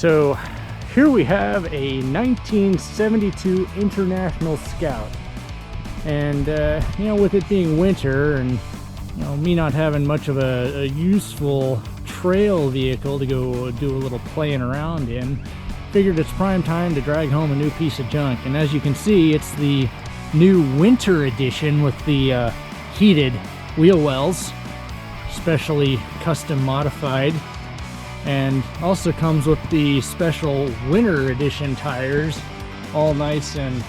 So here we have a 1972 International Scout. And, you know, with it being winter and, you know, me not having much of a useful trail vehicle to go do a little playing around in, figured it's prime time to drag home a new piece of junk. And as you can see, it's the new winter edition with the heated wheel wells, specially custom modified, and also comes with the special winter edition tires, all nice and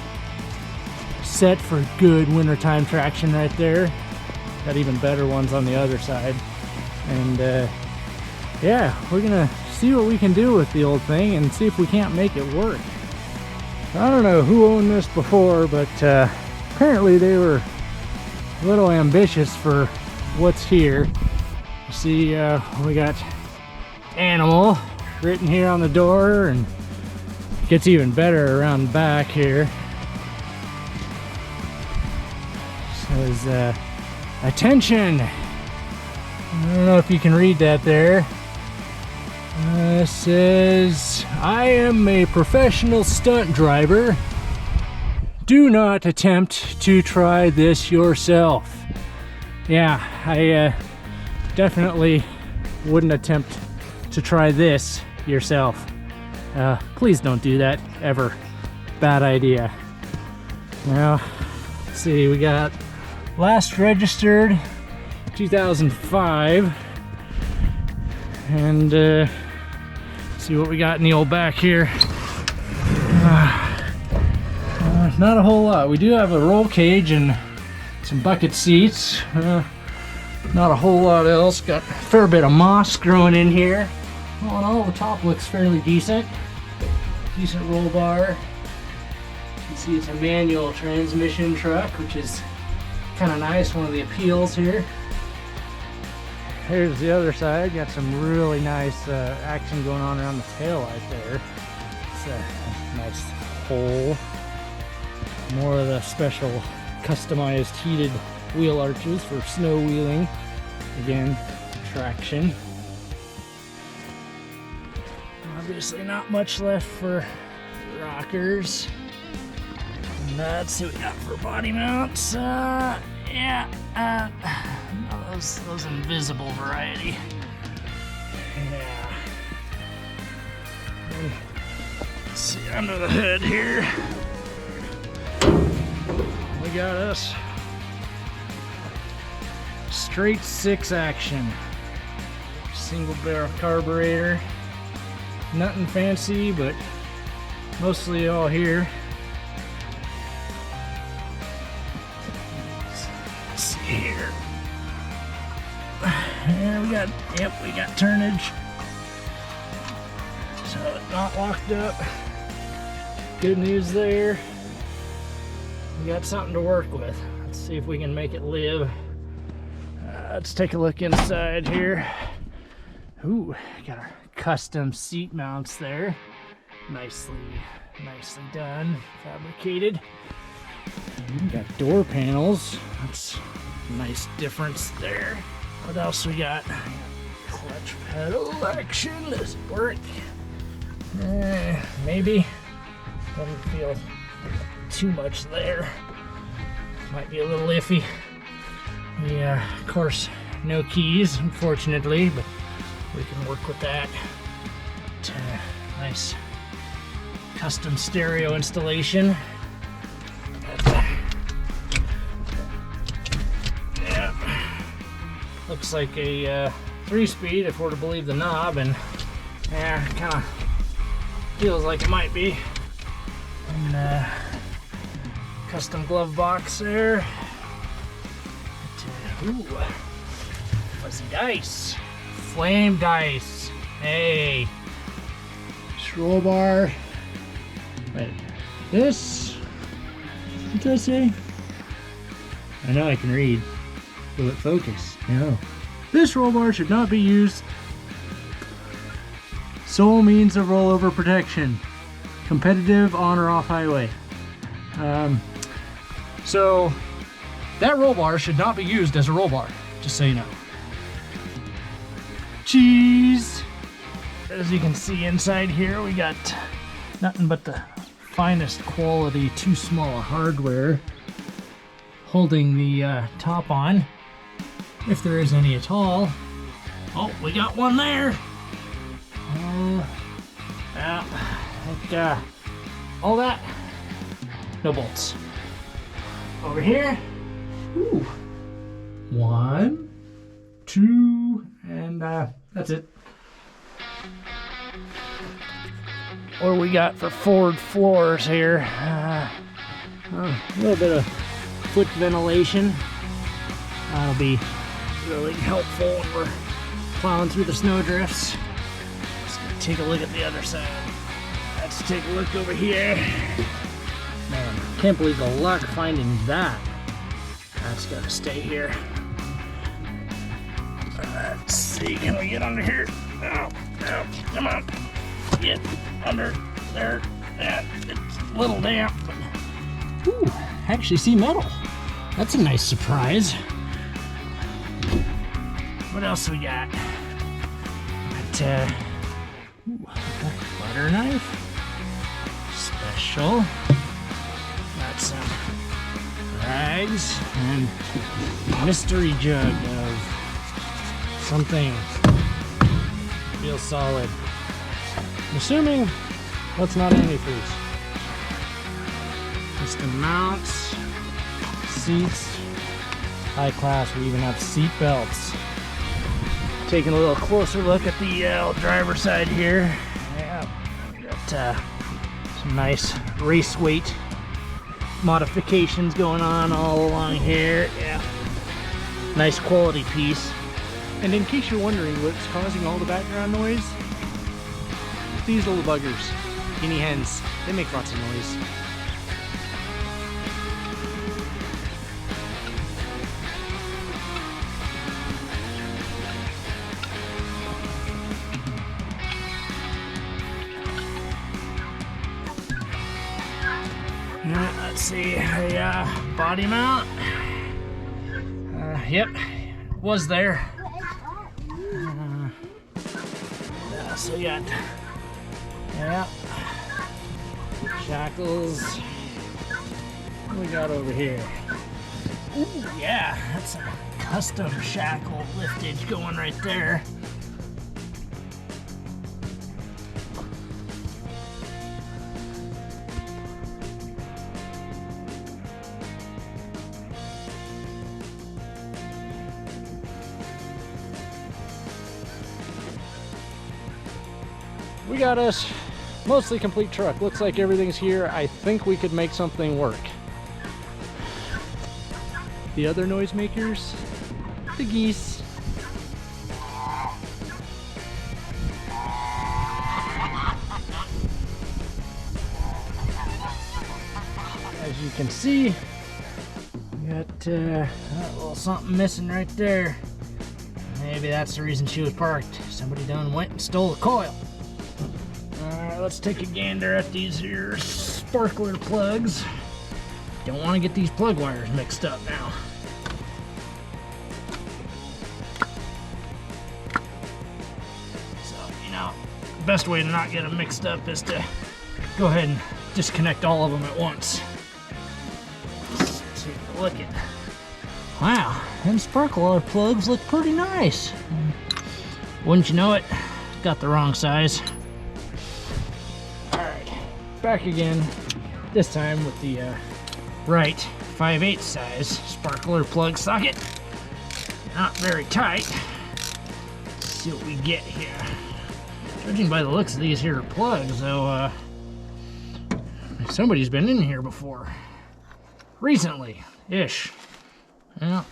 set for good wintertime traction right there. Got even better ones on the other side. And yeah, we're gonna see what we can do with the old thing and see if we can't make it work. I don't know who owned this before, but apparently they were a little ambitious for what's here. You see, we got animal written here on the door, and it gets even better around the back here. Says attention. I don't know if you can read that there. Says, I am a professional stunt driver. Do not attempt to try this yourself. Yeah, I definitely wouldn't attempt to try this yourself. Please don't do that, ever. Bad idea. Now, let's see, we got last registered 2005. And see what we got in the old back here. Not a whole lot. We do have a roll cage and some bucket seats. Not a whole lot else. Got a fair bit of moss growing in here. All in all, the top looks fairly decent. Decent roll bar. You can see it's a manual transmission truck, which is kind of nice. One of the appeals here. Here's the other side. Got some really nice action going on around the tail light there. It's a nice hole. More of the special customized heated wheel arches for snow wheeling. Again, traction. Obviously not much left for rockers. And let's see what we got for body mounts. Yeah, those invisible variety. Yeah. And let's see under the hood here. We got us straight 6 action, single barrel carburetor. Nothing fancy, but mostly all here. Let's see here. And we got, yep, we got turnage. So it's not locked up. Good news there. We got something to work with. Let's see if we can make it live. Let's take a look inside here. Ooh, got our custom seat mounts there. Nicely done, fabricated. We got door panels. That's a nice difference there. What else we got? Clutch pedal action. Does it work? Maybe. Doesn't feel too much there. Might be a little iffy. Yeah, of course, no keys, unfortunately, but we can work with that. Nice custom stereo installation. Yeah, looks like a 3-speed if we're to believe the knob, and yeah, kind of feels like it might be. And custom glove box there. Ooh, fuzzy dice, flame dice. Hey, roll bar. Wait, this, what does it say? I know I can read. Will it focus? No. This roll bar should not be used sole means of rollover protection. Competitive on or off highway. So that roll bar should not be used as a roll bar, just so you know. Cheese. as you can see inside here, we got nothing but the finest quality too small hardware holding the top on, if there is any at all. Oh, we got one there. All that, no bolts. Over here, ooh, 1, 2, and that's it. What do we got for forward floors here? A little bit of foot ventilation. That'll be really helpful when we're plowing through the snow drifts. Just gonna take a look at the other side. Let's take a look over here. Man, can't believe the luck finding that. That's gotta stay here. Let's see, can we get under here? Oh, come on. Get under there. Yeah, it's a little damp. Ooh, I actually see metal. That's a nice surprise. What else we got? Butter knife. Special. Got some rags and mystery jug of something real solid. I'm assuming that's not antifreeze. Just the mounts, seats, high class. We even have seat belts. Taking a little closer look at the driver's side here. Yeah, we got some nice race weight modifications going on all along here. Yeah, nice quality piece. And in case you're wondering what's causing all the background noise, these little buggers, guinea hens, they make lots of noise. Let's see, a body mount. Yep, was there. So we got, yeah, shackles. What do we got over here? Ooh, yeah, that's a custom shackle liftage going right there. We got us mostly complete truck. Looks like everything's here. I think we could make something work. The other noisemakers, the geese. As you can see, we got a little something missing right there. Maybe that's the reason she was parked. Somebody done went and stole the coil. Alright, let's take a gander at these here sparkler plugs. Don't want to get these plug wires mixed up now. So, you know, the best way to not get them mixed up is to go ahead and disconnect all of them at once. Let's take a look at. Wow, them sparkler plugs look pretty nice. Wouldn't you know it, got the wrong size. Back again, this time with the right 5/8 size sparkler plug socket. Not very tight. Let's see what we get here. Judging by the looks of these here plugs, though, somebody's been in here before. Recently-ish. Yeah,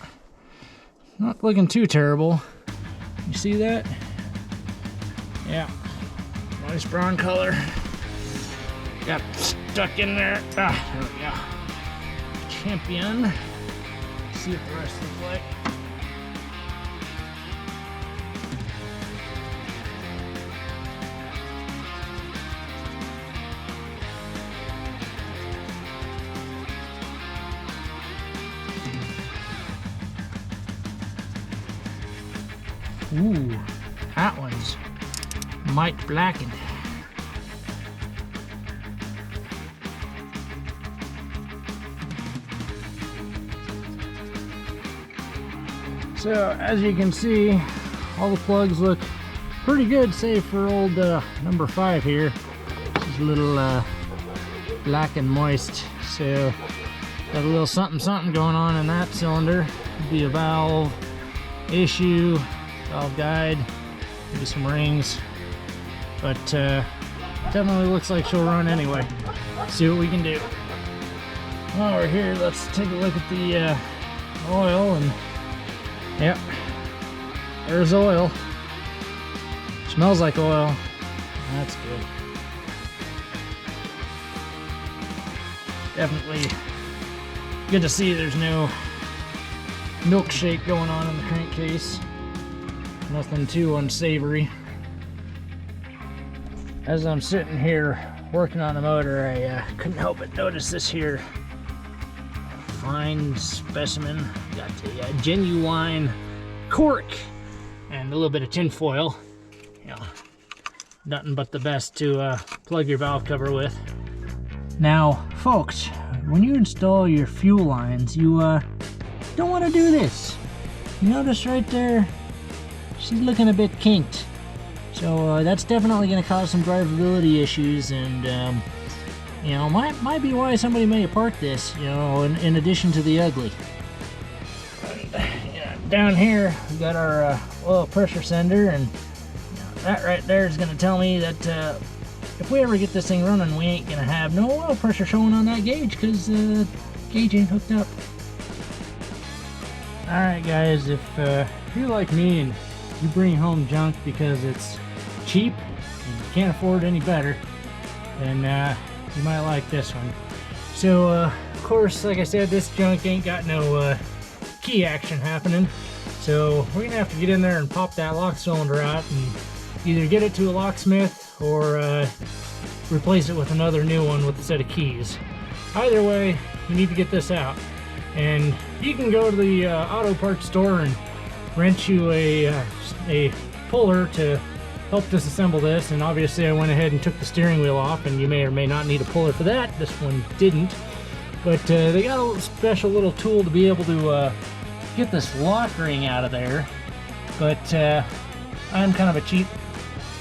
not looking too terrible. You see that? Yeah, nice brown color. Got stuck in there. Ah, there we go. Champion. Let's see what the rest look like. Ooh, that one's might blackened. So as you can see, all the plugs look pretty good, save for old number 5 here. This is a little black and moist, so got a little something going on in that cylinder. Could be a valve issue, valve guide, maybe some rings, but definitely looks like she'll run anyway. See what we can do. While we're here, let's take a look at the oil, and yep, there's oil. Smells like oil. That's good. Definitely good to see there's no milkshake going on in the crankcase. Nothing too unsavory. As I'm sitting here working on the motor, I couldn't help but notice this here fine specimen. Got a genuine cork and a little bit of tin foil. You know, nothing but the best to plug your valve cover with. Now, folks, when you install your fuel lines, you don't want to do this. You notice right there, she's looking a bit kinked. So that's definitely going to cause some drivability issues, and you know, might be why somebody may have parked this, you know, in addition to the ugly. Down here we got our oil pressure sender, and that right there is going to tell me that if we ever get this thing running, we ain't going to have no oil pressure showing on that gauge, because the gauge ain't hooked up. Alright guys, if you're like me and you bring home junk because it's cheap and you can't afford any better, then you might like this one. So of course, like I said, this junk ain't got no key action happening, so we're gonna have to get in there and pop that lock cylinder out and either get it to a locksmith or replace it with another new one with a set of keys. Either way, you need to get this out, and you can go to the auto parts store and rent you a puller to help disassemble this. And obviously I went ahead and took the steering wheel off, and you may or may not need a puller for that. This one didn't, but they got a special little tool to be able to get this lock ring out of there. But I'm kind of a cheap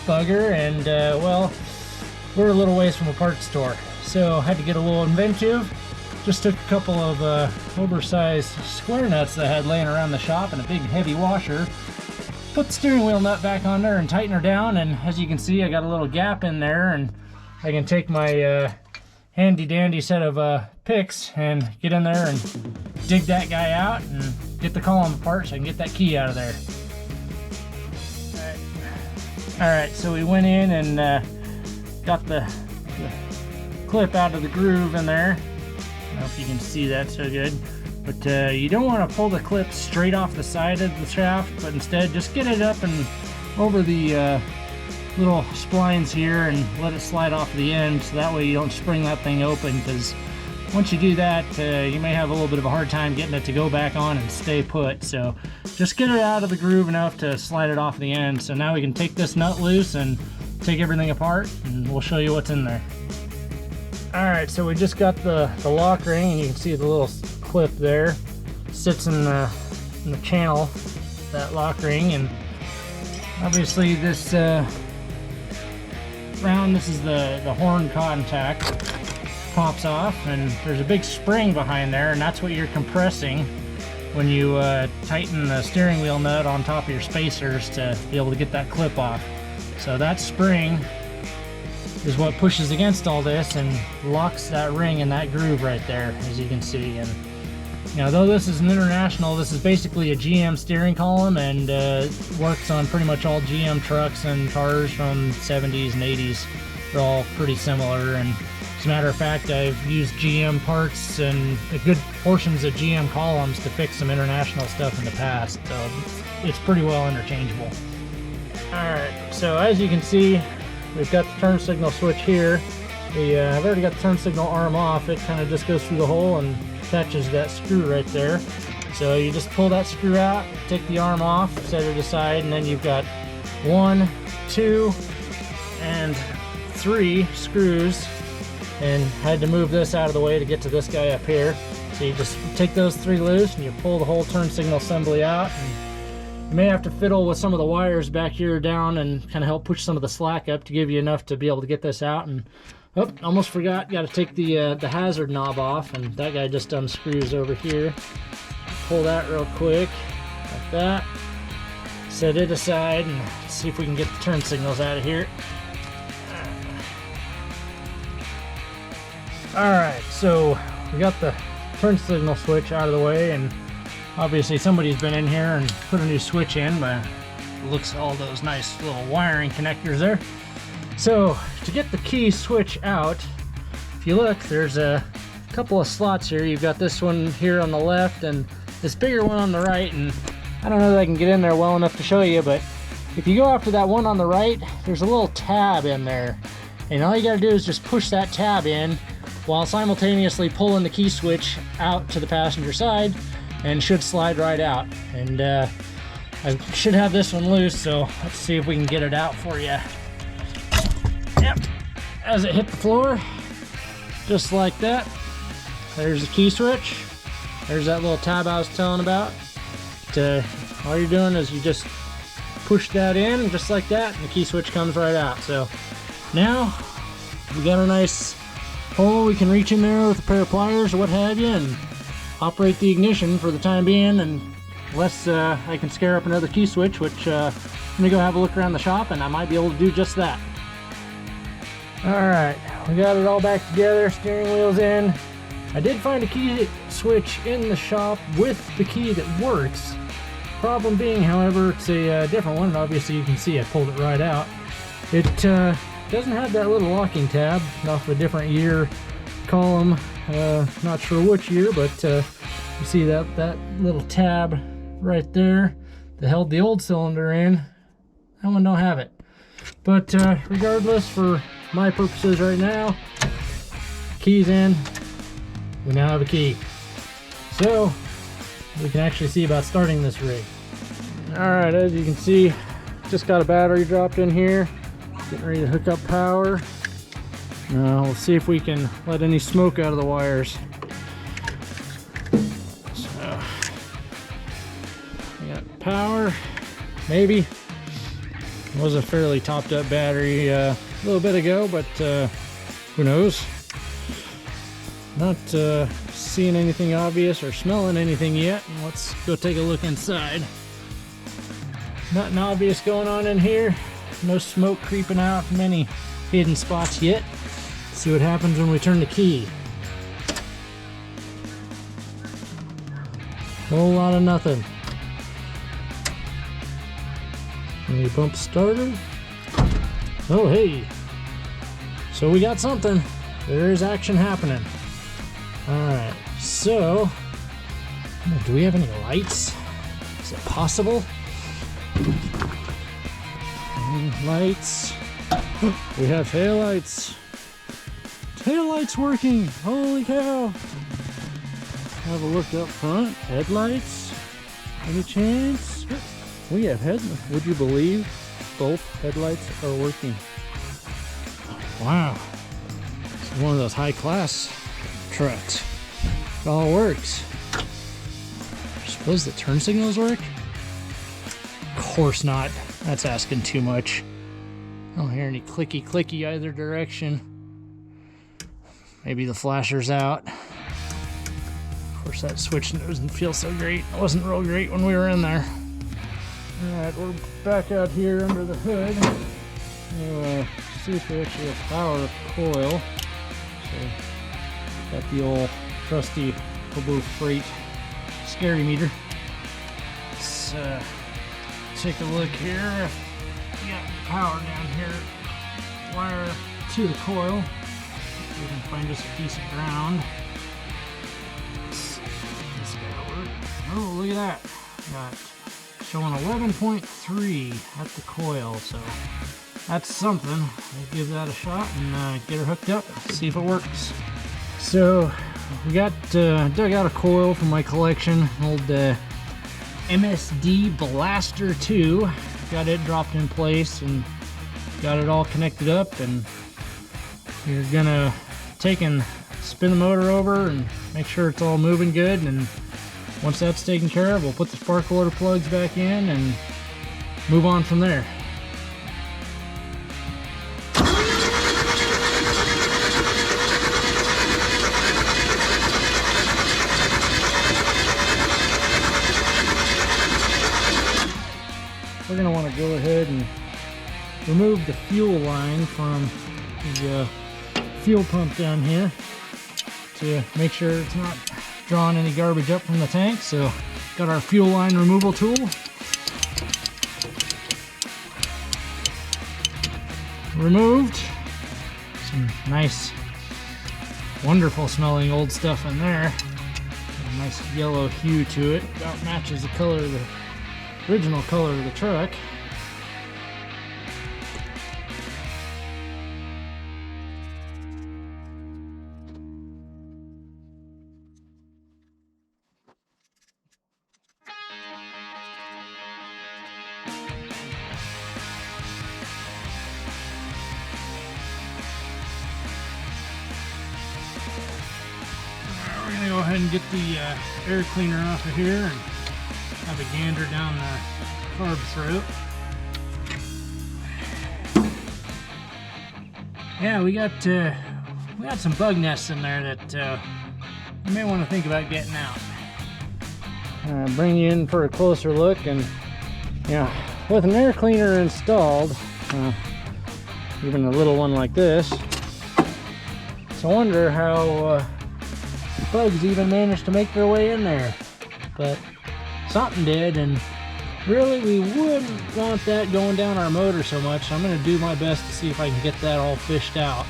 bugger, and well, we're a little ways from a parts store, so I had to get a little inventive. Just took a couple of oversized square nuts that I had laying around the shop and a big heavy washer. Put the steering wheel nut back on there and tighten her down, and as you can see, I got a little gap in there, and I can take my handy dandy set of picks and get in there and dig that guy out and get the column apart so I can get that key out of there. Alright, so we went in and got the clip out of the groove in there. I don't know if you can see that so good, but you don't want to pull the clip straight off the side of the shaft, but instead just get it up and over the little splines here and let it slide off the end, so that way you don't spring that thing open, because once you do that, you may have a little bit of a hard time getting it to go back on and stay put. So just get it out of the groove enough to slide it off the end. So now we can take this nut loose and take everything apart, and we'll show you what's in there. Alright, so we just got the lock ring, and you can see the little clip there sits in the channel, that lock ring. And obviously this round, this is the horn contact, pops off, and there's a big spring behind there, and that's what you're compressing when you tighten the steering wheel nut on top of your spacers to be able to get that clip off. So that spring is what pushes against all this and locks that ring in that groove right there, as you can see. And you know, though this is an International, this is basically a GM steering column, and works on pretty much all GM trucks and cars from 70s and 80s. They're all pretty similar, and as a matter of fact, I've used GM parts and good portions of GM columns to fix some International stuff in the past, so it's pretty well interchangeable. Alright, so as you can see, we've got the turn signal switch here. I've already got the turn signal arm off. It kind of just goes through the hole and attaches that screw right there. So you just pull that screw out, take the arm off, set it aside, and then you've got 1, 2, and 3 screws, and had to move this out of the way to get to this guy up here. So you just take those 3 loose and you pull the whole turn signal assembly out. And you may have to fiddle with some of the wires back here down and kind of help push some of the slack up to give you enough to be able to get this out. And oh, almost forgot, got to take the hazard knob off, and that guy just unscrews over here. Pull that real quick, like that. Set it aside and see if we can get the turn signals out of here. Alright, so we got the turn signal switch out of the way, and obviously somebody's been in here and put a new switch in, but it looks all those nice little wiring connectors there. So to get the key switch out, if you look, there's a couple of slots here. You've got this one here on the left and this bigger one on the right, and I don't know that I can get in there well enough to show you, but if you go after that one on the right, there's a little tab in there, and all you got to do is just push that tab in while simultaneously pulling the key switch out to the passenger side, and it should slide right out. And I should have this one loose, so let's see if we can get it out for you. Yep, as it hit the floor, just like that. There's the key switch. There's that little tab I was telling about. All you're doing is you just push that in just like that, and the key switch comes right out. So now we got a nice hole. We can reach in there with a pair of pliers or what have you and operate the ignition for the time being, and unless I can scare up another key switch, which I'm gonna go have a look around the shop and I might be able to do just that. Alright, we got it all back together, steering wheel's in. I did find a key switch in the shop with the key that works. Problem being, however, it's a different one, and obviously you can see I pulled it right out. It doesn't have that little locking tab, off a different year column. Not sure which year, but you see that little tab right there that held the old cylinder in. That one don't have it. But regardless, for my purposes right now, key's in. We now have a key. So we can actually see about starting this rig. Alright, as you can see, just got a battery dropped in here. Getting ready to hook up power. Now we'll see if we can let any smoke out of the wires. So we got power, maybe. It was a fairly topped up battery a little bit ago, but who knows. Not seeing anything obvious or smelling anything yet. Let's go take a look inside. Nothing obvious going on in here. No smoke creeping out from any hidden spots yet. Let's see what happens when we turn the key. Whole lot of nothing. Any pump starter? Oh hey! So we got something. There is action happening. Alright, so do we have any lights? Is it possible? Lights. We have taillights. Taillights working! Holy cow! Have a look up front. Headlights? Any chance? We have headlights. Would you believe both headlights are working? Wow. It's one of those high class trucks. It all works. I suppose the turn signals work? Of course not. That's asking too much. I don't hear any clicky clicky either direction. Maybe the flasher's out. Of course that switch doesn't feel so great. It wasn't real great when we were in there. Alright, we're back out here under the hood. We'll see if we actually have power coil. So, got the old trusty Hobo Freight scary meter. Let's take a look here. We got power down here. Wire to the coil. We can find just a piece of ground. This guy work. Oh, look at that. Got showing 11.3 at the coil, so that's something. We'll give that a shot and get her hooked up, see if it works. So we got dug out a coil from my collection, old MSD Blaster 2. Got it dropped in place, and got it all connected up, and you're gonna take and spin the motor over and make sure it's all moving good. And once that's taken care of, we'll put the spark holder plugs back in and move on from there. We're gonna want to go ahead and remove the fuel line from the fuel pump down here to make sure it's not drawing any garbage up from the tank. So got our fuel line removal tool. Removed. Some nice, wonderful smelling old stuff in there. A nice yellow hue to it. About matches the color of the original color of the truck. We're going to go ahead and get the air cleaner off of here and have a gander down the carb throat. Yeah, we got some bug nests in there that you may want to think about getting out. Bring you in for a closer look, and yeah, with an air cleaner installed, even a little one like this, so I wonder how bugs even managed to make their way in there. But something did, and really we wouldn't want that going down our motor so much. So I'm going to do my best to see if I can get that all fished out.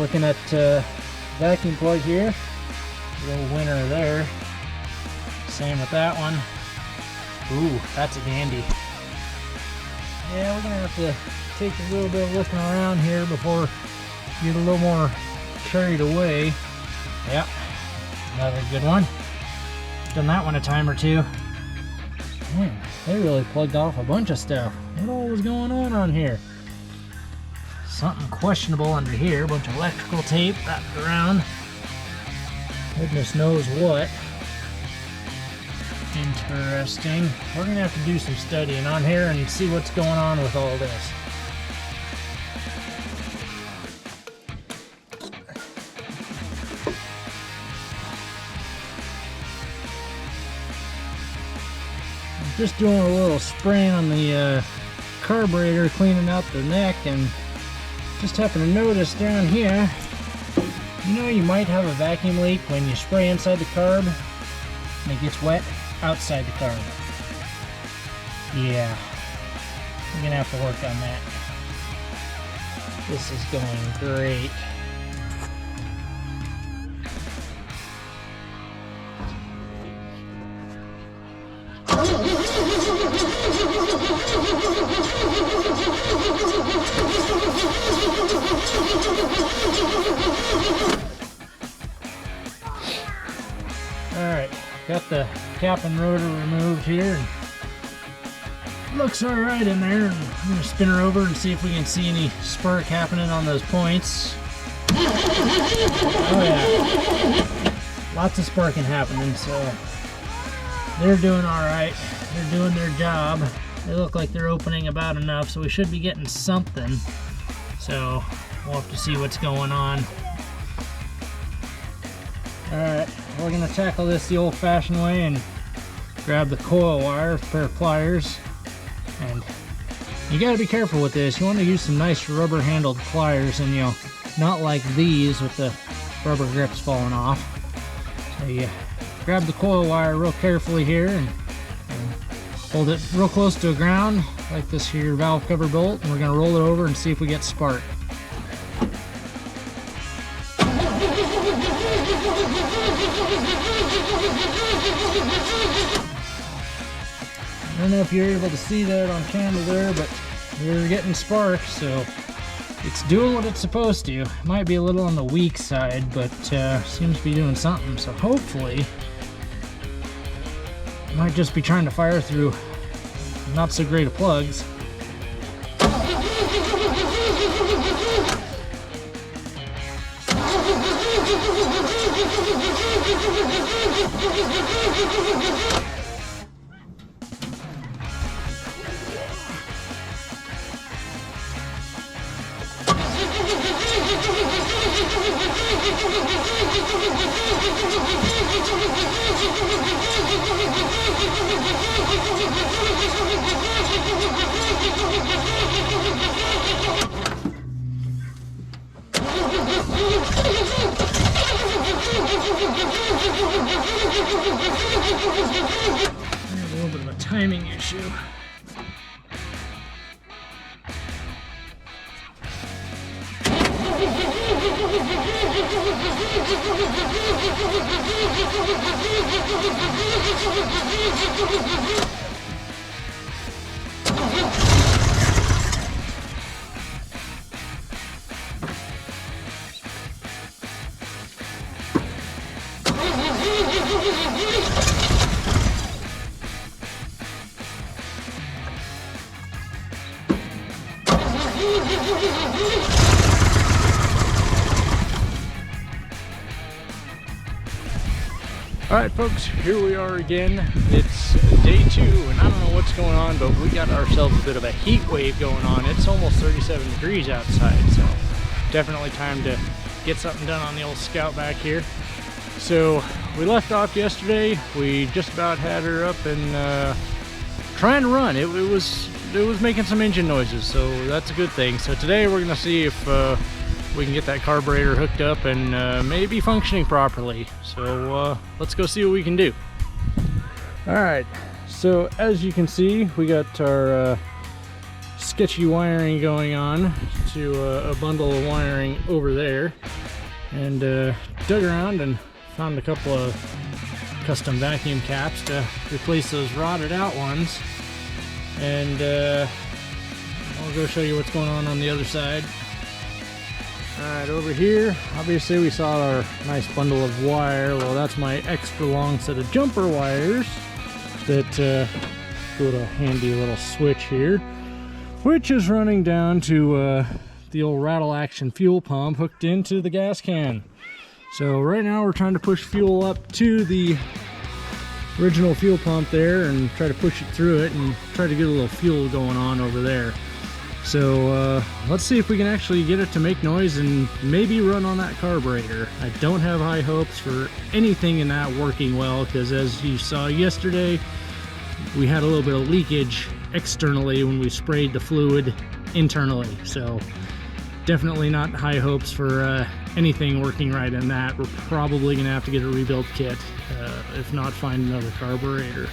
Looking at vacuum plug here, little winner there. Same with that one. Ooh, that's a dandy. Yeah, we're gonna have to take a little bit of looking around here before we get a little more carried away. Yep, another good one. Done that one a time or two. Man, they really plugged off a bunch of stuff. What all was going on here? Something questionable under here. A bunch of electrical tape wrapped around. Goodness knows what. Interesting. We're gonna have to do some studying on here and see what's going on with all this. I'm just doing a little spray on the carburetor, cleaning out the neck, and just happened to notice down here, you know, you might have a vacuum leak when you spray inside the carb and it gets wet outside the carb. Yeah, we're gonna have to work on that. This is going great. Alright, got the cap and rotor removed here. Looks alright in there. I'm going to spin her over and see if we can see any spark happening on those points. Oh yeah, lots of sparking happening, so they're doing alright. They're doing their job. They look like they're opening about enough, so we should be getting something. So we'll have to see what's going on. Alright, we're going to tackle this the old-fashioned way and grab the coil wire, a pair of pliers. And you got to be careful with this. You want to use some nice rubber-handled pliers, and not like these with the rubber grips falling off. So you grab the coil wire real carefully here and hold it real close to the ground, like this here valve cover bolt, and we're going to roll it over and see if we get spark. I don't know if you're able to see that on camera there, but we're getting spark, so it's doing what it's supposed to. It might be a little on the weak side, but seems to be doing something, so hopefully it might just be trying to fire through not so great of plugs. There's a little bit of a timing issue. Alright folks, here we are again. It's day 2 and I don't know what's going on, but we got ourselves a bit of a heat wave going on. It's almost 37 degrees outside, so definitely time to get something done on the old Scout back here. So we left off yesterday. We just about had her up and trying to run. It was making some engine noises, so that's a good thing. So today we're gonna see if we can get that carburetor hooked up and maybe functioning properly. So let's go see what we can do. All right, so as you can see, we got our sketchy wiring going on to a bundle of wiring over there, and dug around and found a couple of custom vacuum caps to replace those rotted out ones, and I'll go show you what's going on the other side. Alright, over here, obviously we saw our nice bundle of wire. Well, that's my extra long set of jumper wires that go to a handy little switch here, which is running down to the old rattle action fuel pump hooked into the gas can. So right now we're trying to push fuel up to the original fuel pump there and try to push it through it and try to get a little fuel going on over there. So let's see if we can actually get it to make noise and maybe run on that carburetor. I don't have high hopes for anything in that working well, because as you saw yesterday, we had a little bit of leakage externally when we sprayed the fluid internally. So definitely not high hopes for anything working right in that. We're probably gonna have to get a rebuild kit, if not find another carburetor.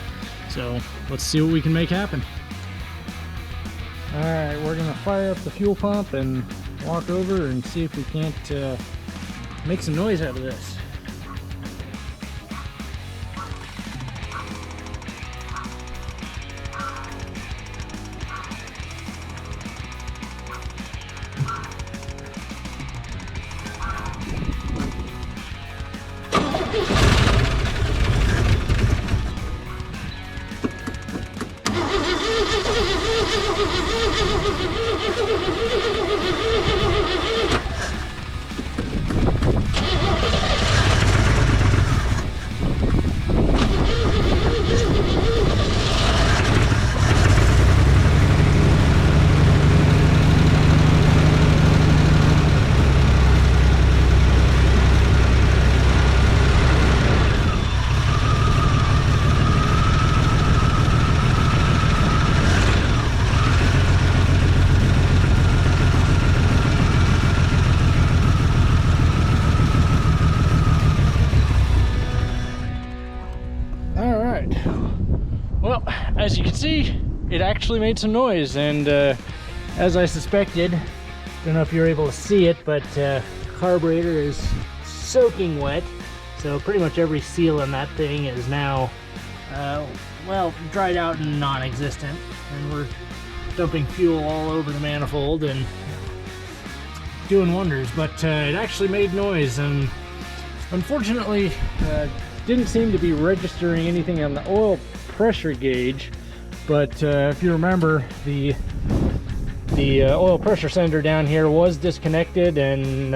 So let's see what we can make happen. Alright, we're going to fire up the fuel pump and walk over and see if we can't make some noise out of this. Well, as you can see, it actually made some noise, and as I suspected, don't know if you're able to see it, but the carburetor is soaking wet, so pretty much every seal in that thing is now well, dried out and non-existent, and we're dumping fuel all over the manifold and doing wonders. But it actually made noise, and unfortunately didn't seem to be registering anything on the oil pressure gauge, But if you remember, the oil pressure sender down here was disconnected, and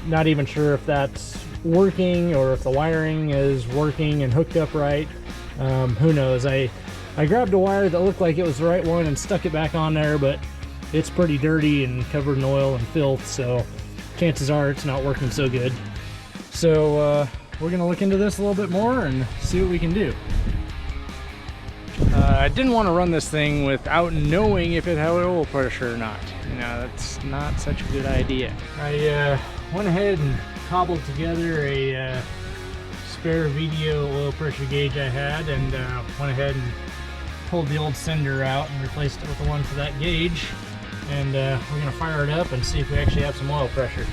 not even sure if that's working or if the wiring is working and hooked up right. Who knows? I grabbed a wire that looked like it was the right one and stuck it back on there, but it's pretty dirty and covered in oil and filth, so chances are it's not working so good. So we're gonna look into this a little bit more and see what we can do. I didn't want to run this thing without knowing if it had oil pressure or not. You know, that's not such a good idea. I went ahead and cobbled together a spare VDO oil pressure gauge I had, and went ahead and pulled the old sender out and replaced it with the one for that gauge. And we're gonna fire it up and see if we actually have some oil pressure.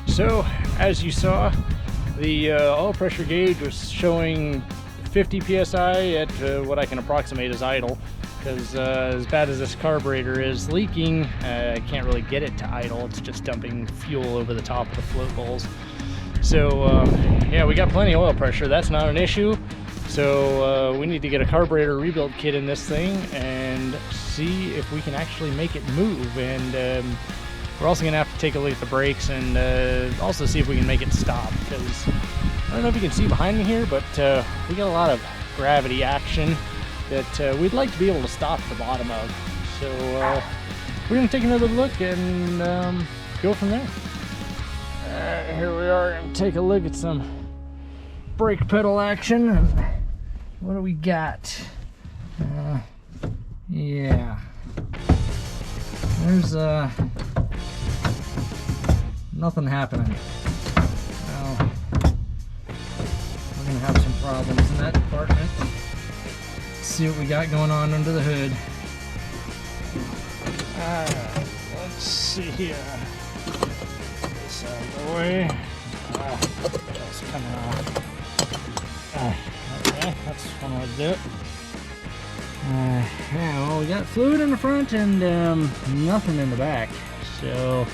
So, as you saw, the oil pressure gauge was showing 50 psi at what I can approximate as idle, because as bad as this carburetor is leaking, I can't really get it to idle. It's just dumping fuel over the top of the float bowls. So yeah, we got plenty of oil pressure. That's not an issue. So we need to get a carburetor rebuild kit in this thing and see if we can actually make it move. And we're also gonna have to take a look at the brakes and also see if we can make it stop, because I don't know if you can see behind me here, but we got a lot of gravity action that we'd like to be able to stop the bottom of. So we're gonna take another look and go from there. Here we are, gonna take a look at some brake pedal action. What do we got? Yeah, there's nothing happening. Well, we're gonna have some problems in that department. Let's see what we got going on under the hood. Alright, let's see here. This out of the way. That's coming off. Okay, that's one way to do it. Yeah, well, we got fluid in the front and nothing in the back, so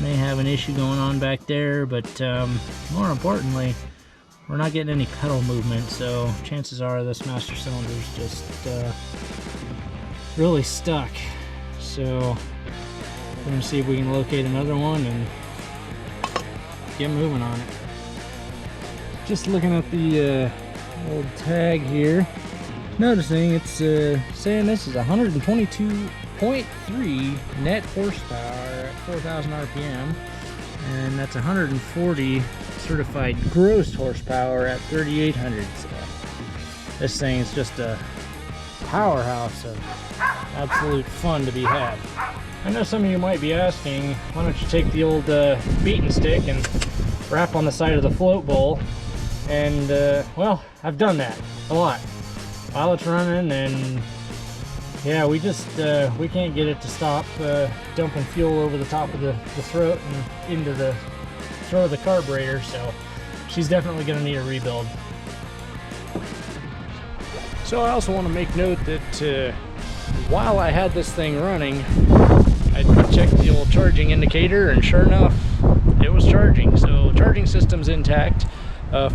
may have an issue going on back there, but more importantly, we're not getting any pedal movement, so chances are this master cylinder is just really stuck. So we're gonna see if we can locate another one and get moving on it. Just looking at the old tag here, noticing it's saying this is 122.3 net horsepower at 4,000 RPM, and that's 140 certified gross horsepower at 3,800. So this thing is just a powerhouse of absolute fun to be had. I know some of you might be asking, why don't you take the old beaten stick and wrap on the side of the float bowl And well, I've done that a lot while it's running, and yeah, we just we can't get it to stop dumping fuel over the top of the throat and into the throat of the carburetor, so she's definitely going to need a rebuild. So I also want to make note that while I had this thing running, I checked the old charging indicator, and sure enough, it was charging, so charging system's intact.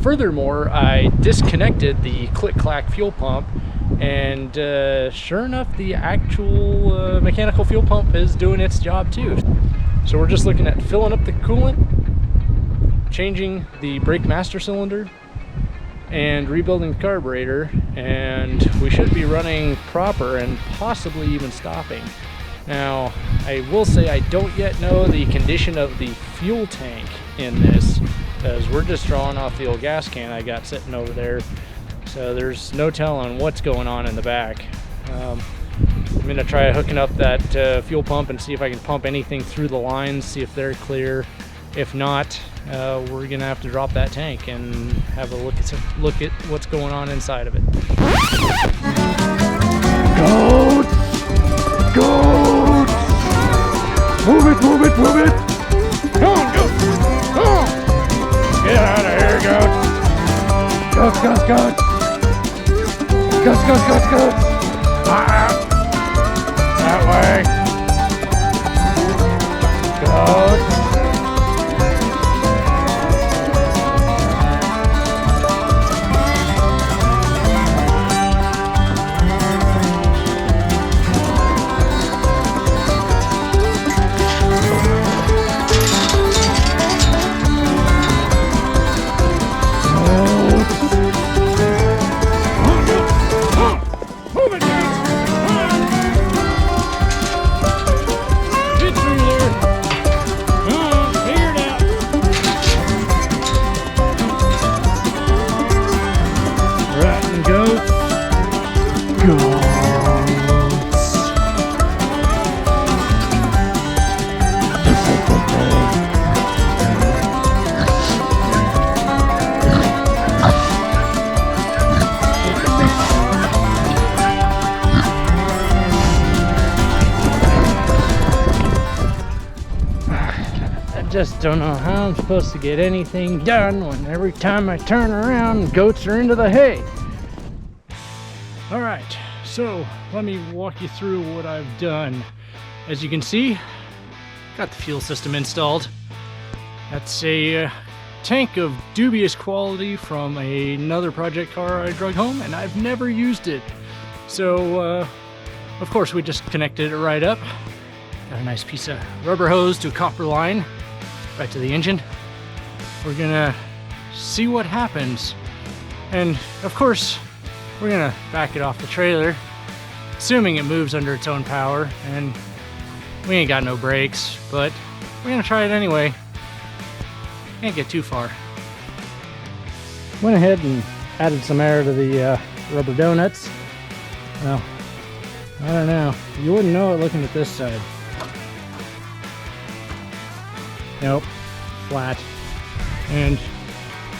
Furthermore, I disconnected the click-clack fuel pump, and sure enough, the actual mechanical fuel pump is doing its job too. So we're just looking at filling up the coolant, changing the brake master cylinder, and rebuilding the carburetor, and we should be running proper and possibly even stopping. Now, I will say I don't yet know the condition of the fuel tank in this, because we're just drawing off the old gas can I got sitting over there, so there's no telling what's going on in the back. I'm going to try hooking up that fuel pump and see if I can pump anything through the lines, see if they're clear. If not, we're going to have to drop that tank and have a look at what's going on inside of it. Goat! Goat! Move it, move it, move it! Come on, goat! Come on! Get out of here, goat! Goats, goats, goats! Goats, goats, goats, goats! That way! Goat! Just don't know how I'm supposed to get anything done when every time I turn around, goats are into the hay. All right, so let me walk you through what I've done. As you can see, got the fuel system installed. That's a tank of dubious quality from another project car I drug home, and I've never used it. So, of course, we just connected it right up. Got a nice piece of rubber hose to a copper line right to the engine. We're gonna see what happens, and of course we're gonna back it off the trailer, assuming it moves under its own power, and we ain't got no brakes, but we're gonna try it anyway. Can't get too far. Went ahead and added some air to the rubber donuts. Well, I don't know, you wouldn't know it looking at this side. Nope, flat and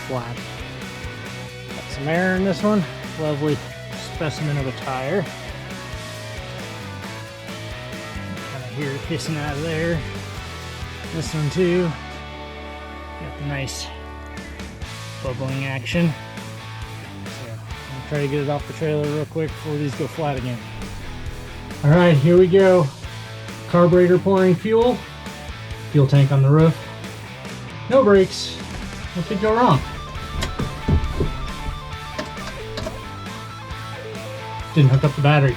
flat. Got some air in this one. Lovely specimen of a tire. Kind of hear it hissing out of there. This one too. Got the nice bubbling action. So I'm gonna try to get it off the trailer real quick before these go flat again. All right, here we go. Carburetor pouring fuel. Fuel tank on the roof. No brakes. What could go wrong? Didn't hook up the battery.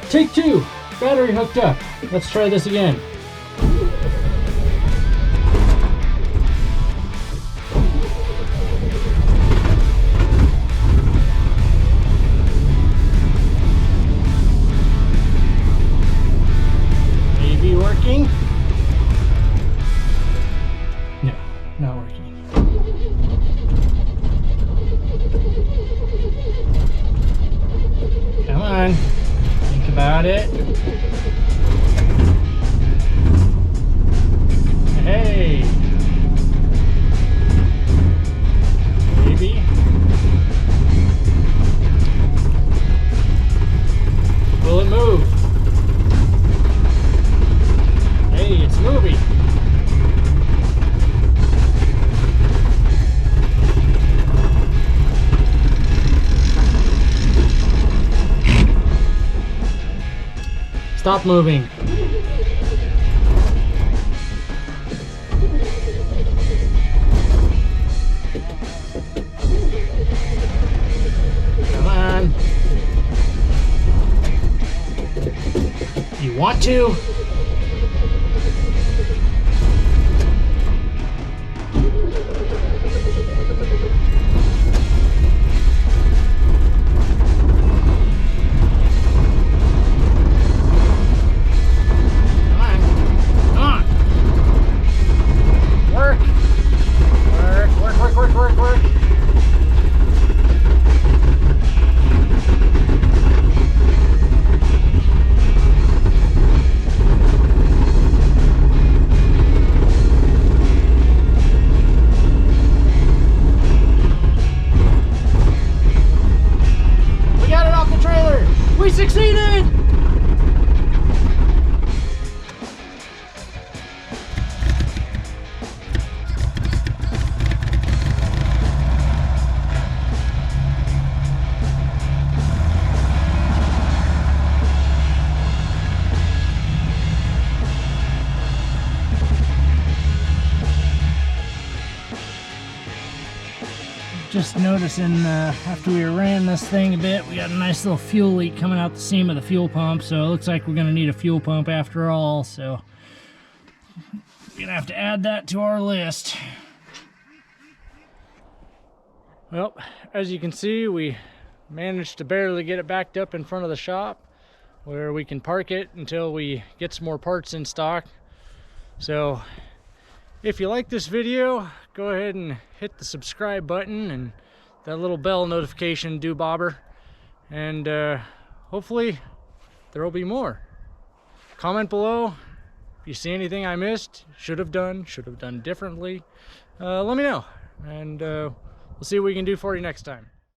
Take two. Battery hooked up. Let's try this again. Maybe working. No, not working. Come on, think about it. Hey, Stop moving. Come on. You want to? Work. We got it off the trailer. We succeeded. Just noticing after we ran this thing a bit, we got a nice little fuel leak coming out the seam of the fuel pump, so it looks like we're going to need a fuel pump after all, so we're going to have to add that to our list. Well, as you can see, we managed to barely get it backed up in front of the shop where we can park it until we get some more parts in stock. So if you like this video, go ahead and hit the subscribe button and that little bell notification bobber, and hopefully there will be more. Comment below if you see anything I missed, should have done differently. Let me know, and we'll see what we can do for you next time.